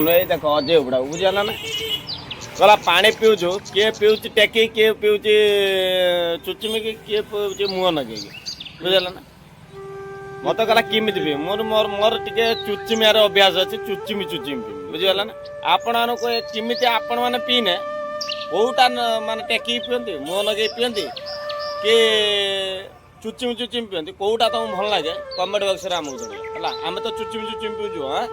देख अजय बुढ़ा बुझेगा ना गला पानी पीऊचु किए पीऊँ टेकी किए पीऊँ चुचुमिकी किए पीऊँ मुह नगे बुझेगा ना मत कहला किमित पी मोर मोर मोर टे चुचिमियार अभ्यास अच्छे चुचिमी चुचिमी पी बुझीगला ना आपण किमित आपण मैंने पीने कौटा माने टेकी पिंती मुह नगे पिंती कि चुचिमी चुचिमी पिंती कौटा तुमको भल लगे कमेंट बॉक्स रे आमको जण है आम तो चुचिमी चुचिमी पीचु हाँ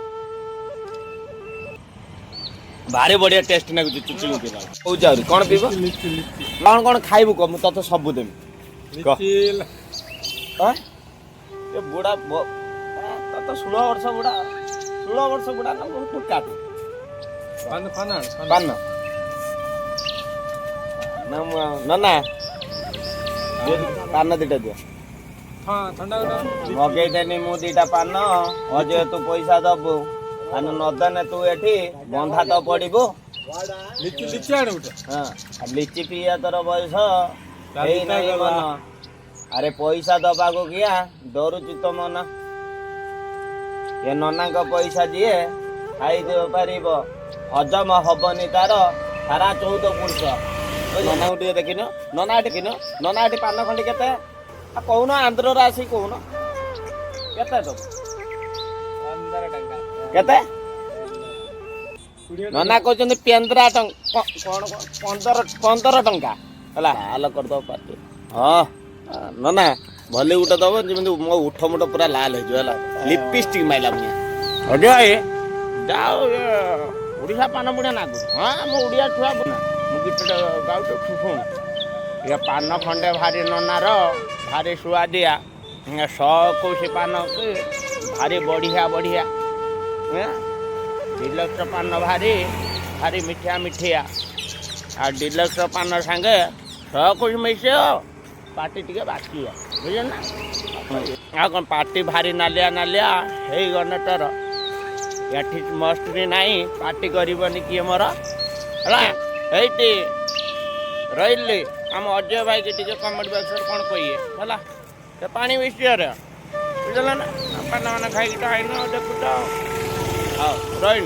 भारी बढ़िया टेस्ट नागुच चुचिमी पीला कौ जाऊरी कौन पीब कौन कौन खाइबू कह मुझे तो सब देवी ये बुढ़ा तो 16 वर्ष बुढ़ा 16 वर्ष बुढ़ा ना तू काट पान ना पान दीटा दियो मगेदेनी मु दीटा पान अजय तू पैसा दबु नदेने तू एठी बंधा तो पड़बू लिची पिया तोर बयस मन अरे पैसा दबा को किया डरुची तो मन ये नना को पैसा दिए खाई दे पार हजम हबनी तार सारा 14 पुरुष नना टे देखिन नना देखिन नना एटी पान खंडी केते कौन आंध्र राशि कौन केते तो 15 टंका केते नना कहते 15 टंका कौन 15 टंका है हाल कर दो पार्टी हाँ ना भले उठा दब जमी मो उठ मुठ पूरा लाल हो लिपस्टिक माइला मुझे अजय जाओ ओडिशा पान बुढ़ा नागु हाँ मो उड़िया छुआ मुझे गाँव तो शुण ये पान खंडे भारी ननार भारी सुआदिया 121 पान भारी बढ़िया बढ़िया डिलक्स पान भारी भारी मिठिया मिठिया आ डिलक्स पान सांगे 121 मिसे पार्टी टे बाकी है बुझे ना आ कौन पार्टी भारी नालिया नालिया है गने तोर या मस्ट भी ना पार्टी करनी किए मोर है रही आम अजय भाई की टे कमेंट बॉक्स कौन कहिए है पानी विषय बुझल ना पान मान खाई देखुच हाँ रही